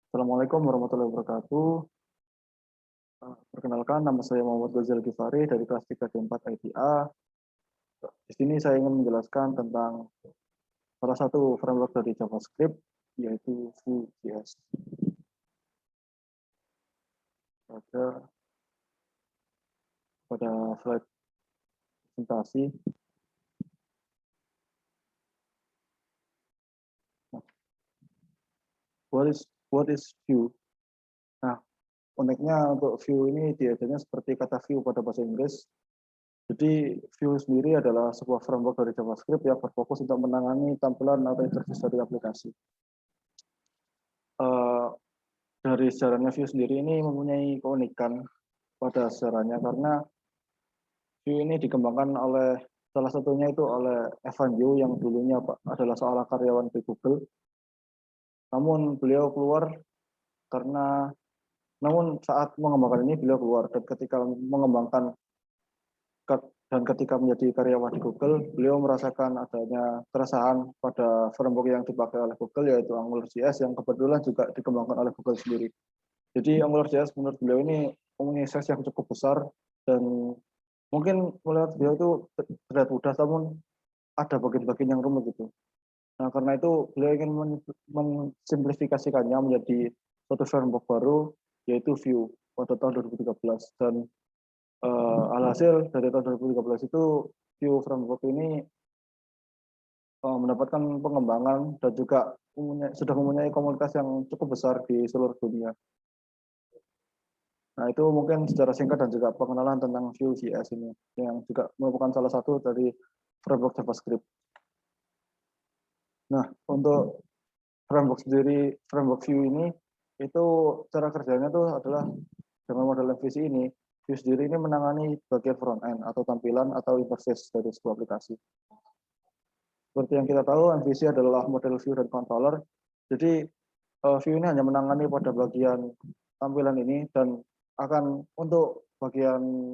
Assalamualaikum warahmatullahi wabarakatuh. Perkenalkan, nama saya Muhammad Ghazal Gifari dari kelas 3D4 ITA. Di sini saya ingin menjelaskan tentang salah satu framework dari JavaScript, yaitu Vue.js. Pada slide presentasi. What is Vue? Nah, uniknya untuk Vue ini diajarnya seperti kata view pada bahasa Inggris. Jadi Vue sendiri adalah sebuah framework dari JavaScript yang berfokus untuk menangani tampilan atau interface dari aplikasi. Dari sejarahnya Vue sendiri ini mempunyai keunikan pada sejarahnya karena Vue ini dikembangkan oleh salah satunya itu oleh Evan You yang dulunya adalah seorang karyawan di Google. Namun beliau keluar karena saat mengembangkan ini beliau keluar dan ketika menjadi karyawan di Google, beliau merasakan adanya keresahan pada framework yang dipakai oleh Google yaitu AngularJS yang kebetulan juga dikembangkan oleh Google sendiri. Jadi AngularJS menurut beliau ini mempunyai size yang cukup besar dan mungkin melihat beliau itu terlihat mudah, namun ada bagian-bagian yang rumit gitu. Nah, karena itu beliau ingin mensimplifikasikannya menjadi suatu framework baru, yaitu Vue pada tahun 2013. Dan alhasil dari tahun 2013 itu Vue framework ini mendapatkan pengembangan dan juga sudah mempunyai komunitas yang cukup besar di seluruh dunia. Nah, itu mungkin secara singkat dan juga pengenalan tentang Vue.js ini, yang juga merupakan salah satu dari framework JavaScript. Nah, untuk framework Vue ini, itu cara kerjanya itu adalah dengan model MVC ini, Vue sendiri ini menangani bagian front end atau tampilan atau interface dari sebuah aplikasi. Seperti yang kita tahu, MVC adalah model view dan controller. Jadi, Vue ini hanya menangani pada bagian tampilan ini dan akan untuk bagian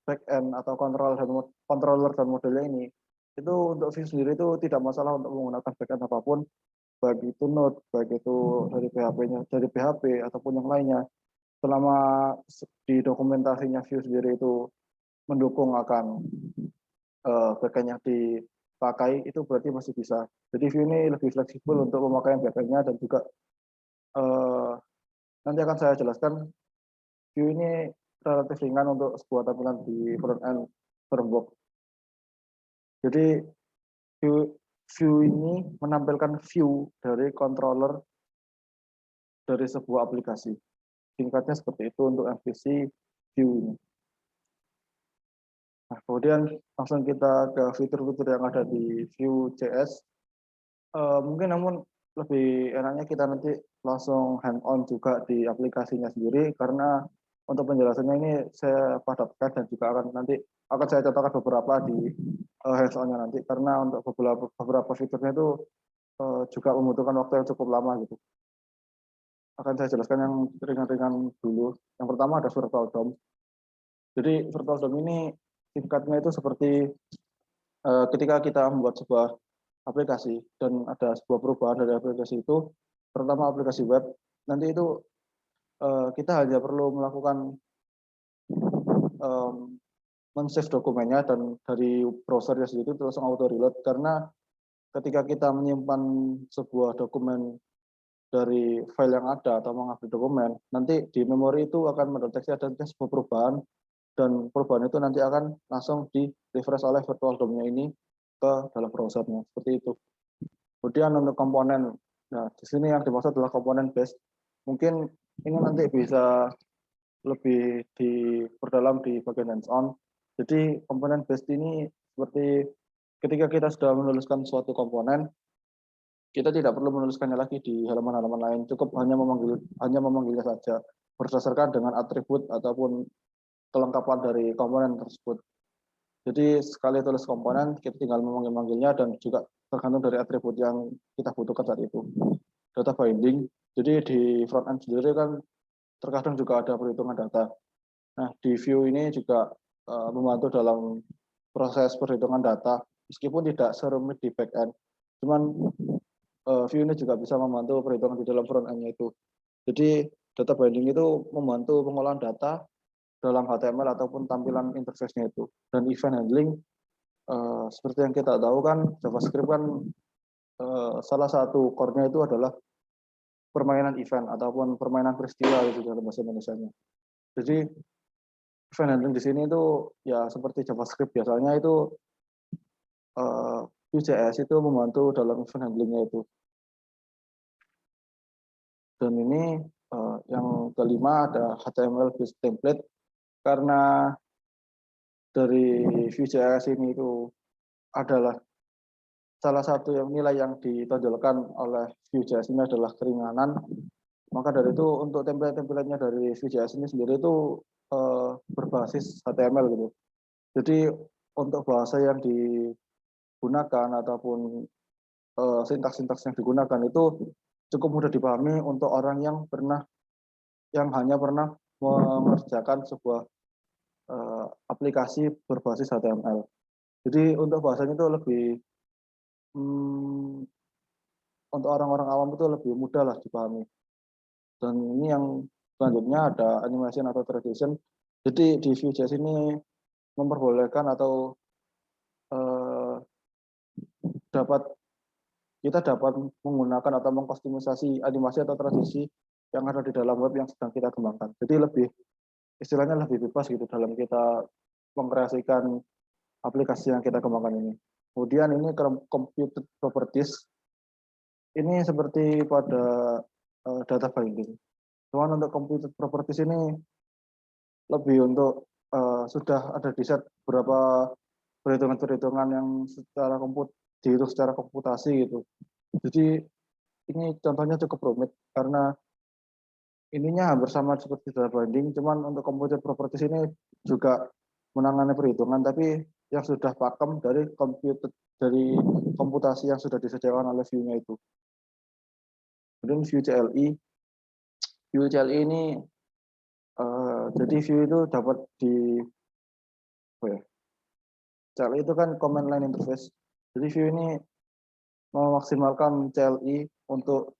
back-end atau controller dan modelnya ini, itu untuk Vue sendiri itu tidak masalah untuk menggunakan back-end apapun, baik itu Node, baik itu dari PHP ataupun yang lainnya. Selama di dokumentasinya Vue sendiri itu mendukung akan back-end yang dipakai, itu berarti masih bisa. Jadi Vue ini lebih fleksibel untuk pemakaian back-end-nya dan juga nanti akan saya jelaskan Vue ini relatif ringan untuk sebuah tampilan di front-end framework. Jadi Vue ini menampilkan view dari controller dari sebuah aplikasi. Singkatnya seperti itu untuk MVC Vue ini. Nah, kemudian langsung kita ke fitur-fitur yang ada di Vue.js. Mungkin namun lebih enaknya kita nanti langsung hand-on juga di aplikasinya sendiri, karena untuk penjelasannya ini saya padatkan dan juga akan saya contohkan beberapa di hands-on-nya nanti, karena untuk beberapa fiturnya itu juga membutuhkan waktu yang cukup lama gitu. Akan saya jelaskan yang ringan-ringan dulu. Yang pertama ada virtual DOM. Jadi virtual DOM ini singkatnya itu seperti ketika kita membuat sebuah aplikasi dan ada sebuah perubahan dari aplikasi itu, terutama aplikasi web, nanti itu kita hanya perlu melakukan men-save dokumennya dan dari browsernya sendiri itu langsung auto reload, karena ketika kita menyimpan sebuah dokumen dari file yang ada atau mengupdate dokumen, nanti di memori itu akan mendeteksi adanya sebuah perubahan, dan perubahan itu nanti akan langsung di refresh oleh virtual DOM-nya ini ke dalam browsernya, seperti itu. Kemudian untuk komponen, nah di sini yang dimaksud adalah komponen base. Mungkin ini nanti bisa lebih diperdalam di bagian hands-on. Jadi komponen base ini seperti ketika kita sudah menuliskan suatu komponen, kita tidak perlu menuliskannya lagi di halaman-halaman lain, cukup hanya memanggilnya saja berdasarkan dengan atribut ataupun kelengkapan dari komponen tersebut. Jadi sekali tulis komponen, kita tinggal memanggil-manggilnya dan juga tergantung dari atribut yang kita butuhkan saat itu. Data binding, jadi di front end sendiri kan terkadang juga ada perhitungan data. Nah, di Vue ini juga membantu dalam proses perhitungan data, meskipun tidak serumit di back end. Cuman Vue ini juga bisa membantu perhitungan di dalam front end-nya itu. Jadi data binding itu membantu pengolahan data dalam HTML ataupun tampilan interface-nya itu. Dan event handling seperti yang kita tahu kan JavaScript kan salah satu core-nya itu adalah permainan event ataupun permainan peristiwa gitu dalam bahasa Indonesianya. Jadi event handling di sini itu ya seperti JavaScript biasanya itu Vue.js itu membantu dalam event handlingnya itu. Dan ini yang kelima ada HTML based template karena dari Vue.js ini itu adalah salah satu yang nilai yang ditonjolkan oleh Vue.js ini adalah keringanan. Maka dari itu untuk template-templatenya dari Vue.js ini sendiri itu berbasis HTML gitu. Jadi untuk bahasa yang digunakan ataupun sintaks-sintaks yang digunakan itu cukup mudah dipahami untuk orang yang hanya pernah mengerjakan sebuah aplikasi berbasis HTML. Jadi untuk bahasanya itu lebih untuk orang-orang awam itu lebih mudah lah dipahami. Dan ini yang selanjutnya ada animation atau transition. Jadi di Vue.js ini memperbolehkan atau kita dapat menggunakan atau mengkostumisasi animasi atau transisi yang ada di dalam web yang sedang kita kembangkan. Jadi lebih istilahnya lebih bebas gitu dalam kita mengkreasikan aplikasi yang kita kembangkan ini. Kemudian ini computed properties ini seperti pada data binding. Cuman untuk computed properties ini lebih untuk sudah ada di set beberapa perhitungan-perhitungan yang dihitung secara komputasi gitu. Jadi ini contohnya cukup rumit karena ininya hampir sama seperti data binding, cuman untuk computed properties ini juga menangani perhitungan, tapi yang sudah pakem dari komputasi yang sudah disediakan oleh Vue-nya itu. Kemudian Vue.CLI ini jadi Vue itu dapat CLI itu kan command line interface. Jadi Vue ini memaksimalkan CLI untuk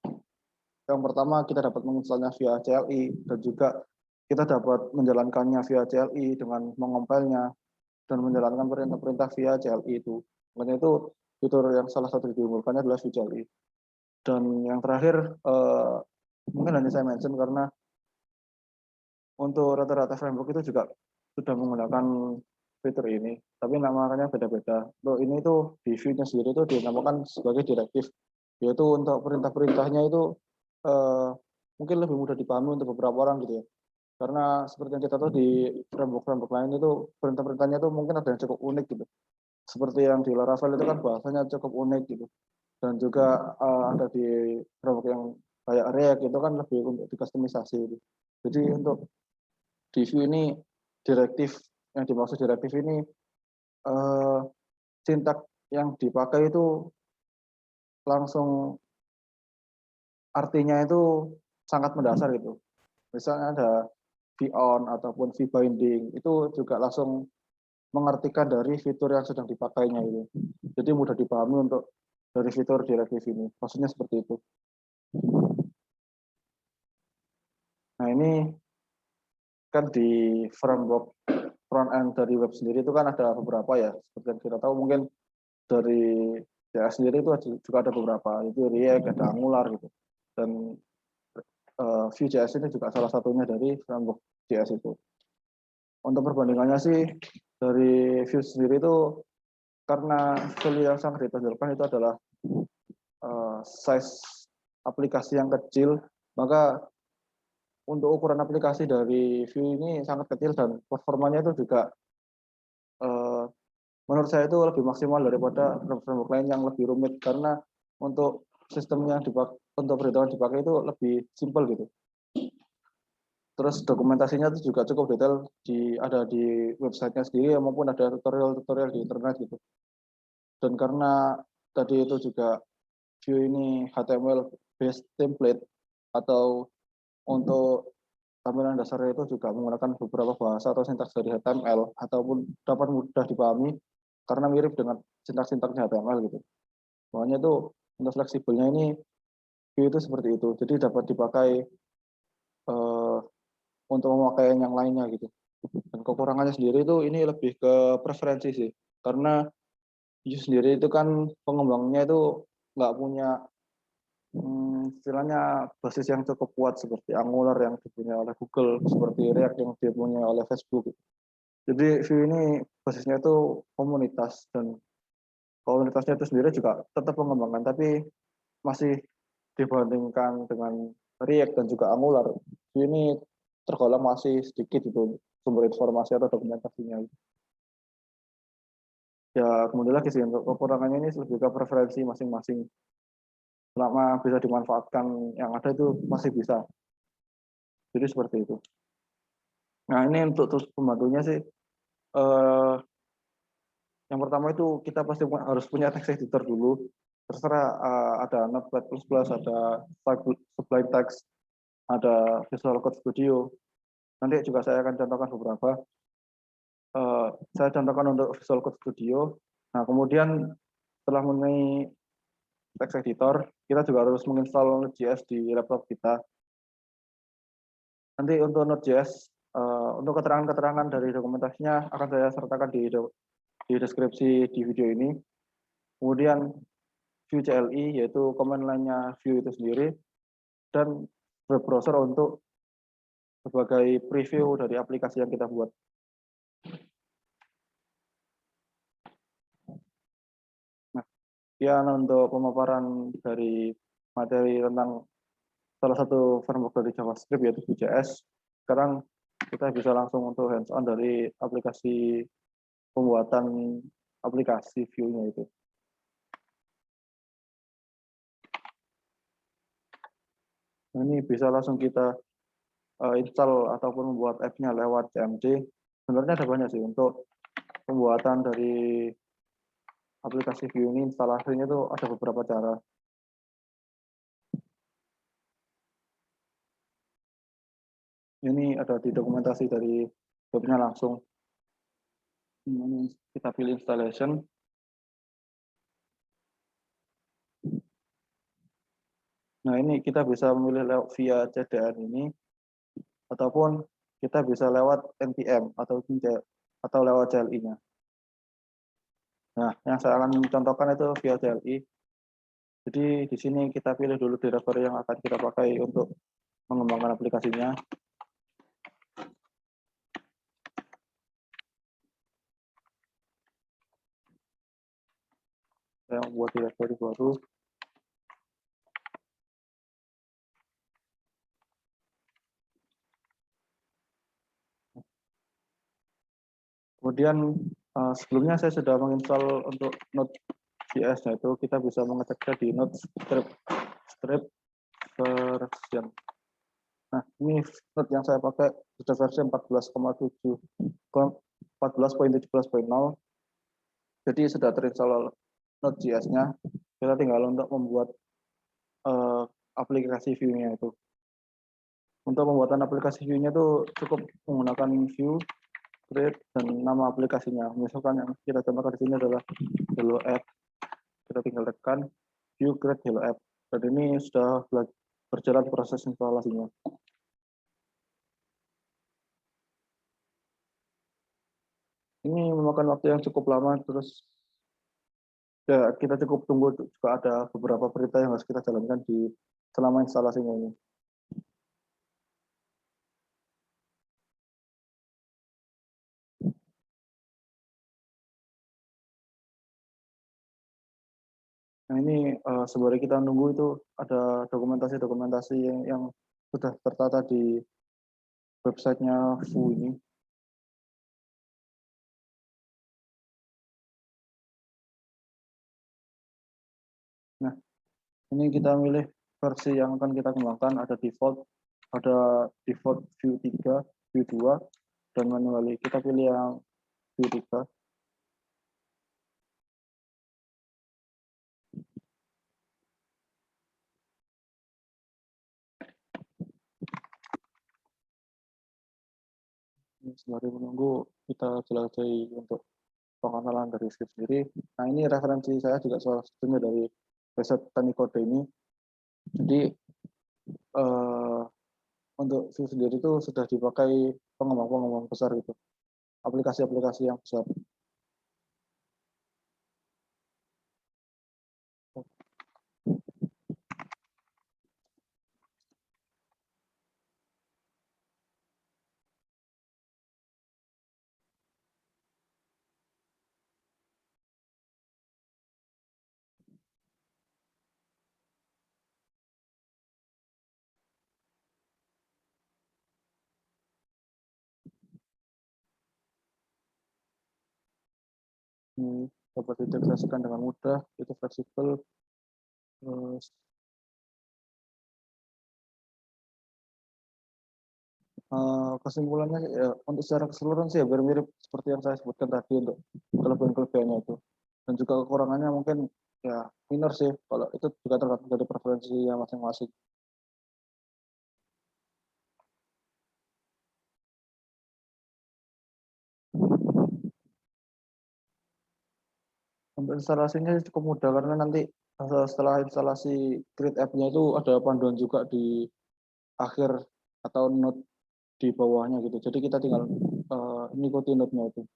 yang pertama kita dapat menginstalnya via CLI dan juga kita dapat menjalankannya via CLI dengan mengompilnya dan menjalankan perintah-perintah via CLI itu. Makanya itu fitur yang salah satu diunggulkannya adalah Vue CLI. Dan yang terakhir mungkin hanya saya mention karena untuk rata-rata framework itu juga sudah menggunakan fitur ini, tapi namanya beda-beda. Untuk ini itu di Vue-nya sendiri itu dinamakan sebagai direktif, yaitu untuk perintah-perintahnya itu mungkin lebih mudah dipahami untuk beberapa orang gitu ya. Karena seperti yang kita tahu di framework-framework lain itu perintah-perintahnya itu mungkin ada yang cukup unik gitu. Seperti yang di Laravel itu kan bahasanya cukup unik gitu. Dan juga ada di framework yang kayak React itu kan lebih untuk dikustomisasi gitu. Jadi untuk di Vue ini direktif yang dimaksud direktif ini sintak yang dipakai itu langsung artinya itu sangat mendasar gitu. Misalnya ada V-on ataupun V-binding itu juga langsung mengartikan dari fitur yang sedang dipakainya itu. Jadi mudah dipahami untuk dari fitur direktif ini. Maksudnya seperti itu. Nah ini kan di framework front end dari web sendiri itu kan ada beberapa ya. Seperti yang kita tahu mungkin dari JS sendiri itu juga ada beberapa. Itu React, ada Angular gitu. Dan Vue.js ini juga salah satunya dari framework JS itu. Untuk perbandingannya sih dari Vue sendiri itu karena value yang sangat ditonjolkan itu adalah size aplikasi yang kecil, maka untuk ukuran aplikasi dari Vue ini sangat kecil dan performanya itu juga menurut saya itu lebih maksimal daripada framework lain yang lebih rumit karena untuk sistemnya untuk perhitungan dipakai itu lebih simpel gitu. Terus dokumentasinya itu juga cukup detail ada di websitenya sendiri maupun ada tutorial-tutorial di internet gitu. Dan karena tadi itu juga Vue ini HTML based template atau untuk tampilan dasarnya itu juga menggunakan beberapa bahasa atau sintaks dari HTML ataupun dapat mudah dipahami karena mirip dengan sintaks-sintaksnya HTML gitu. Makanya itu untuk fleksibelnya ini Vue itu seperti itu. Jadi dapat dipakai untuk memakai yang lainnya gitu. Dan kekurangannya sendiri itu ini lebih ke preferensi sih, karena Vue sendiri itu kan pengembangnya itu nggak punya istilahnya basis yang cukup kuat seperti Angular yang dipunyai oleh Google, seperti React yang dipunyai oleh Facebook. Jadi Vue ini basisnya itu komunitas, dan komunitasnya itu sendiri juga tetap mengembangkan, tapi masih dibandingkan dengan React dan juga Angular, Vue ini tergolong masih sedikit itu sumber informasi atau dokumentasinya. Ya kemudian lagi sih untuk kekurangannya ini lebih ke preferensi masing-masing. Selama bisa dimanfaatkan yang ada itu masih bisa. Jadi seperti itu. Nah ini untuk terus pembantunya sih, yang pertama itu kita pasti harus punya text editor dulu. Terserah ada Notepad++, ada Sublime Text, ada Visual Code Studio. Nanti juga saya akan contohkan beberapa. Saya contohkan untuk Visual Code Studio. Nah kemudian setelah mempunyai text editor, kita juga harus menginstal Node.js di laptop kita. Nanti untuk Node.js, untuk keterangan-keterangan dari dokumentasinya akan saya sertakan di deskripsi di video ini. Kemudian Vue CLI, yaitu command line-nya Vue itu sendiri, dan web browser untuk sebagai preview dari aplikasi yang kita buat. Nah, sekian untuk pemaparan dari materi tentang salah satu framework dari JavaScript, yaitu Vue.js. Sekarang kita bisa langsung untuk hands-on dari aplikasi pembuatan aplikasi Vue-nya itu. Nah, ini bisa langsung kita install ataupun membuat app-nya lewat CMD. Sebenarnya ada banyak sih untuk pembuatan dari aplikasi Vue ini, instalasinya itu ada beberapa cara. Ini ada di dokumentasi dari webnya langsung. Ini kita pilih installation. Nah ini kita bisa memilih lewat via CDN ini, ataupun kita bisa lewat npm atau lewat CLI-nya. Nah yang saya akan contohkan itu via CLI. Jadi di sini kita pilih dulu driver yang akan kita pakai untuk mengembangkan aplikasinya. Saya membuat directory baru. Kemudian sebelumnya saya sudah menginstal untuk Node.js, yaitu kita bisa mengeceknya di Node strip version. Nah, ini Node yang saya pakai sudah versi 14.17.0. Jadi sudah terinstall Node.js-nya. Kita tinggal untuk membuat aplikasi Vue-nya itu. Untuk pembuatan aplikasi Vue-nya itu cukup menggunakan Vue, create, dan nama aplikasinya. Misalkan yang kita contohkan di sini adalah Hello App. Kita tinggal tekan Vue, create, Hello App. Dan ini sudah berjalan proses instalasinya. Ini memakan waktu yang cukup lama, terus ya kita cukup tunggu juga ada beberapa perintah yang harus kita jalankan di selama instalasinya ini. Nah ini sembari kita nunggu itu ada dokumentasi-dokumentasi yang sudah tertata di websitenya Vue ini. Nah ini kita milih versi yang akan kita kembangkan, ada default Vue 3, Vue 2, dan manually. Kita pilih yang Vue 3. Sembari menunggu, kita jelajahi untuk pengenalan dari script sendiri. Nah ini referensi saya juga salah satunya dari website Teknik Kode ini. Jadi untuk Vue sendiri itu sudah dipakai pengembang-pengembang besar gitu, aplikasi-aplikasi yang besar. Ini dapat diintegrasikan dengan mudah, itu fleksibel, terus kesimpulannya ya, untuk secara keseluruhan sih ya mirip seperti yang saya sebutkan tadi untuk kelebihan-kelebihannya itu, dan juga kekurangannya mungkin ya minor sih, kalau itu juga tergantung dari preferensinya masing-masing. Untuk instalasinya cukup mudah karena nanti setelah instalasi Create App-nya itu ada panduan juga di akhir atau note di bawahnya gitu. Jadi kita tinggal mengikuti note-nya itu.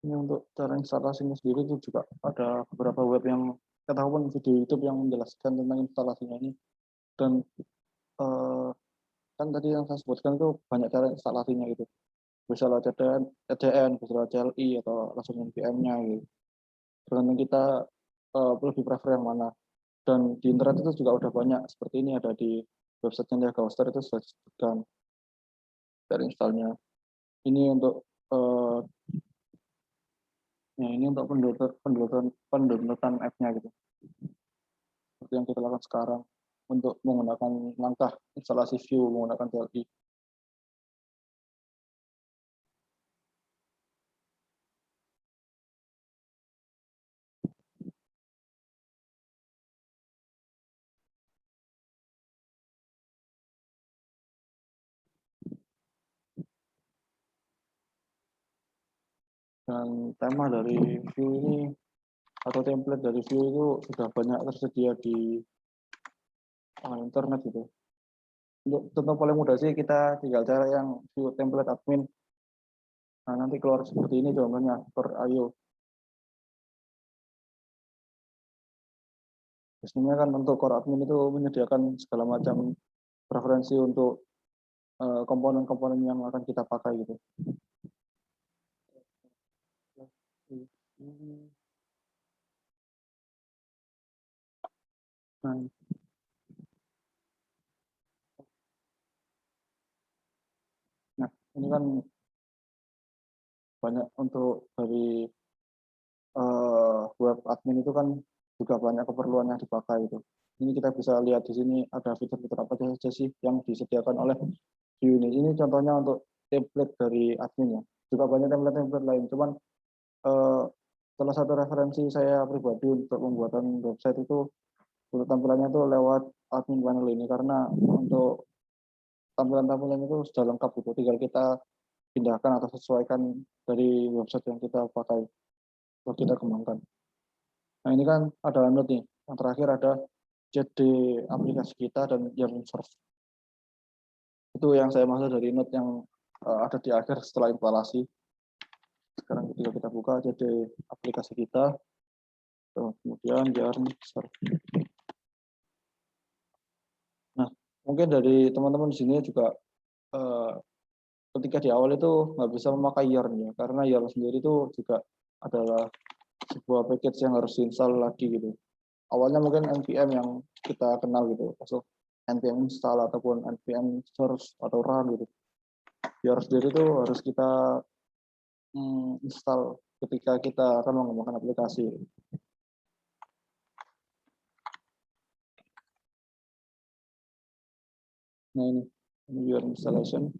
Ini untuk cara instalasinya sendiri itu juga ada beberapa web yang ataupun video YouTube yang menjelaskan tentang instalasinya ini. Dan kan tadi yang saya sebutkan itu banyak cara instalasinya gitu. Bisa lewat CDN, bisa lewat CLI atau langsung NPM-nya gitu. Tergantung kita lebih prefer yang mana. Dan di internet itu juga udah banyak seperti ini, ada di website-nya Ghoster itu sudah disebutkan dari installnya. Ini untuk ya ini untuk pendownloadan app-nya gitu. Seperti yang kita lakukan sekarang untuk menggunakan langkah instalasi Vue menggunakan CLI. Dan tema dari Vue ini atau template dari Vue itu sudah banyak tersedia di internet gitu. Untuk contoh paling mudah sih kita tinggal cari yang Vue template admin. Nah, nanti keluar seperti ini contohnya per IO. Biasanya kan untuk core admin itu menyediakan segala macam preferensi untuk komponen-komponen yang akan kita pakai gitu. Nah, nah ini kan banyak untuk dari web admin itu kan juga banyak keperluan yang dipakai itu. Ini kita bisa lihat di sini ada fitur-fitur apa saja sih yang disediakan oleh Vue ini. Ini contohnya untuk template dari admin ya. Juga banyak template-template lain. Cuman salah satu referensi saya pribadi untuk pembuatan website itu untuk tampilannya itu lewat admin panel ini karena untuk tampilan-tampilan itu sudah lengkap gitu. Tinggal kita pindahkan atau sesuaikan dari website yang kita pakai atau kita kembangkan. Nah ini kan ada note nih. Yang terakhir ada cd aplikasi kita dan yarn source. Itu yang saya maksud dari note yang ada di akhir setelah instalasi. sekarang ketika kita buka jadi aplikasi kita, kemudian yarn serve. Nah, mungkin dari teman-teman di sini juga ketika di awal itu nggak bisa memakai yarn ya, karena yarn sendiri itu juga adalah sebuah package yang harus diinstal lagi gitu. Awalnya mungkin npm yang kita kenal gitu, masuk npm install ataupun npm source atau run gitu. Yarn sendiri itu harus kita install ketika kita akan mengembangkan aplikasi. Nah ini yarn installation.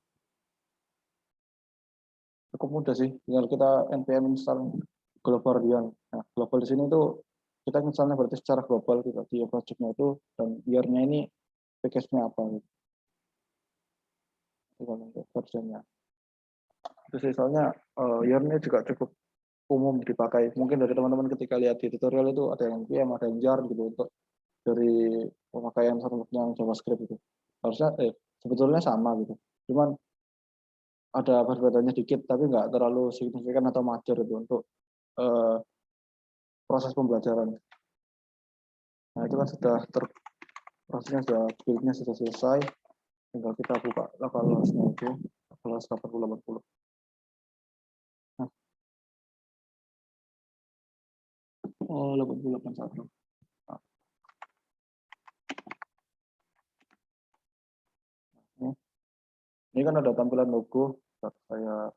Cukup mudah sih, tinggal kita npm install global yarn. Nah, global di sini tuh kita misalnya berarti secara global kita di project-nya itu, dan yarn-nya ini package-nya apa gitu. Untuk versionnya. Itu sih soalnya yarn-nya juga cukup umum dipakai. Mungkin dari teman-teman ketika lihat di tutorial itu ada yang npm, ada yang jar gitu untuk dari pemakaian framework yang JavaScript itu. Harusnya sebetulnya sama gitu. Cuman ada perbedaannya dikit, tapi nggak terlalu signifikan atau major itu untuk proses pembelajaran. Nah itu kan sudah prosesnya sudah build-nya sudah selesai, tinggal kita buka localhost-nya itu, localhost 8080. Nah, 8081. Nah, ini kan ada tampilan logo, saya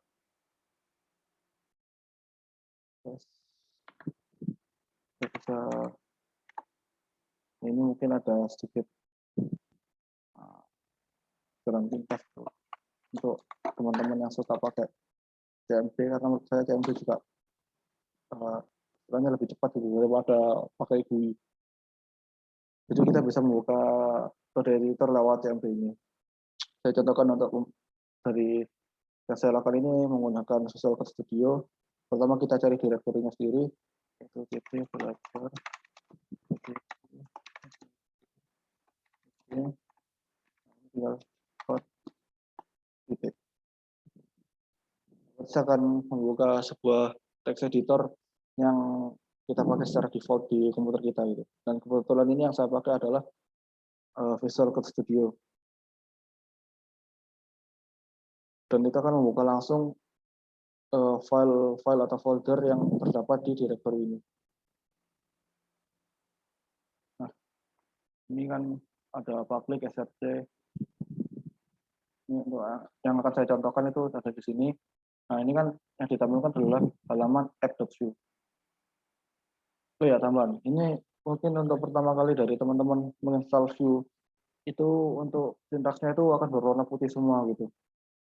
bisa, ini mungkin ada sedikit jalan pintas untuk teman-teman yang suka pakai CMP, karena menurut saya CMP juga sebenarnya lebih cepat gitu daripada pakai GUI. Jadi kita bisa membuka kode editor lewat CMP ini. Saya contohkan untuk dari yang saya lakukan ini menggunakan Visual Code Studio. Pertama kita cari direktorinya sendiri, yaitu cp belajar. Ini tinggal code titik. Saya akan membuka sebuah text editor yang kita pakai secara default di komputer kita gitu. Dan kebetulan ini yang saya pakai adalah Visual Code Studio. Dan kita akan membuka langsung file atau folder yang terdapat di direktori ini. Nah, ini kan ada public src. Ini untuk yang akan saya contohkan itu ada di sini. Nah, ini kan yang ditampilkan adalah halaman app.view. Oh ya, tambahan. Ini mungkin untuk pertama kali dari teman-teman menginstal Vue itu untuk sintaksnya itu akan berwarna putih semua gitu.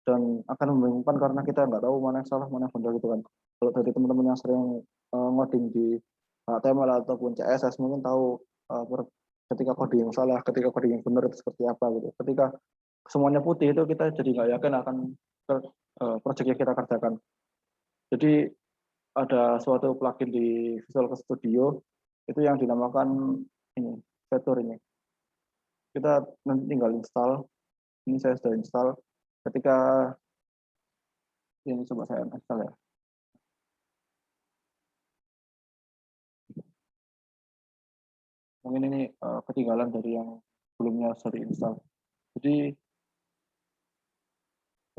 Dan akan membingungkan karena kita nggak tahu mana yang salah, mana yang benar gitu kan. Kalau dari teman-teman yang sering ngoding di HTML ataupun CSS mungkin tahu ketika coding yang salah, ketika coding yang benar itu seperti apa gitu. Ketika semuanya putih itu kita jadi nggak yakin akan proyek yang kita kerjakan. Jadi ada suatu plugin di Visual Studio itu yang dinamakan ini Vetor ini. Kita nanti tinggal install. Ini saya sudah install. Ketika ini coba saya install ya. Mungkin ini ketinggalan dari yang sebelumnya sudah diinstal. Jadi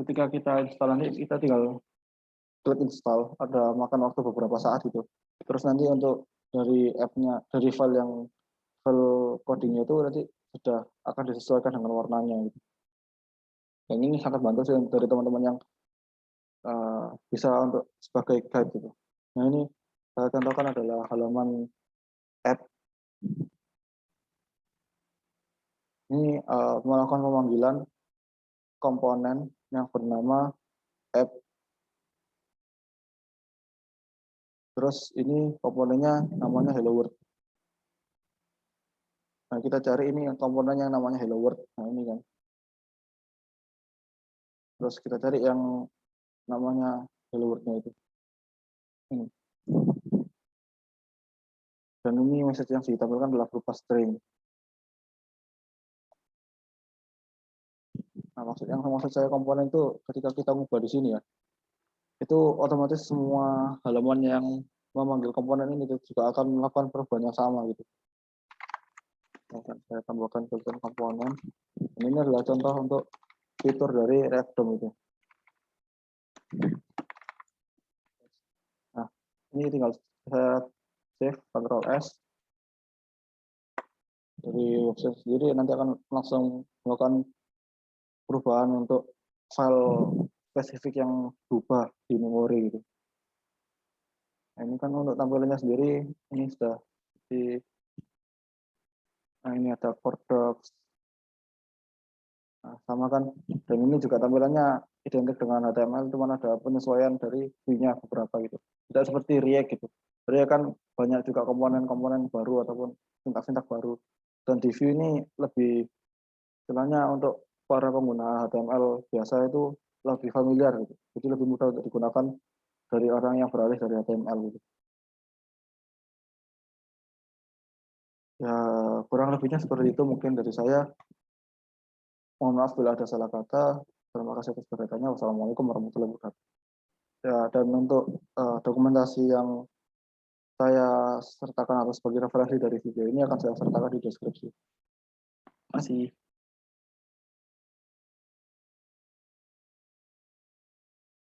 ketika kita install nanti kita tinggal klik install, ada makan waktu beberapa saat gitu. Terus nanti untuk dari app-nya, dari file codingnya itu nanti sudah akan disesuaikan dengan warnanya gitu. Dan ini sangat bantu sih dari teman-teman yang bisa untuk sebagai guide gitu. Nah ini saya contohkan adalah halaman app. Ini melakukan pemanggilan komponen yang bernama app. Terus ini komponennya namanya hello world. Nah kita cari ini komponen yang namanya hello world. Nah ini kan. Terus kita cari yang namanya hello world-nya itu. Ini. Dan ini message yang ditampilkan adalah berupa string. Nah, maksud saya komponen itu ketika kita mengubah di sini ya. itu otomatis semua halaman yang memanggil komponen ini juga akan melakukan perubahan yang sama gitu. Saya tambahkan bagian komponen. Ini adalah contoh untuk fitur dari React DOM itu. Nah, ini tinggal saya save, Ctrl S dari website sendiri, nanti akan langsung melakukan perubahan untuk file spesifik yang berubah di memori gitu. Nah, ini kan untuk tampilannya sendiri ini sudah di, nah ini ada core docs. Nah, sama kan, dan ini juga tampilannya identik dengan HTML, cuma ada penyesuaian dari view-nya beberapa gitu. Tidak seperti React gitu. React kan banyak juga komponen-komponen baru ataupun sintak-sintak baru. Dan di view ini lebih, istilahnya untuk para pengguna HTML biasa itu lebih familiar gitu. Jadi lebih mudah untuk digunakan dari orang yang beralih dari HTML gitu. Ya, kurang lebihnya seperti itu mungkin dari saya. Mohon maaf bila ada salah kata. Terima kasih atas perhatiannya. Wassalamualaikum warahmatullahi wabarakatuh. Ya, dan untuk dokumentasi yang saya sertakan atau sebagai referensi dari video ini akan saya sertakan di deskripsi. Terima kasih.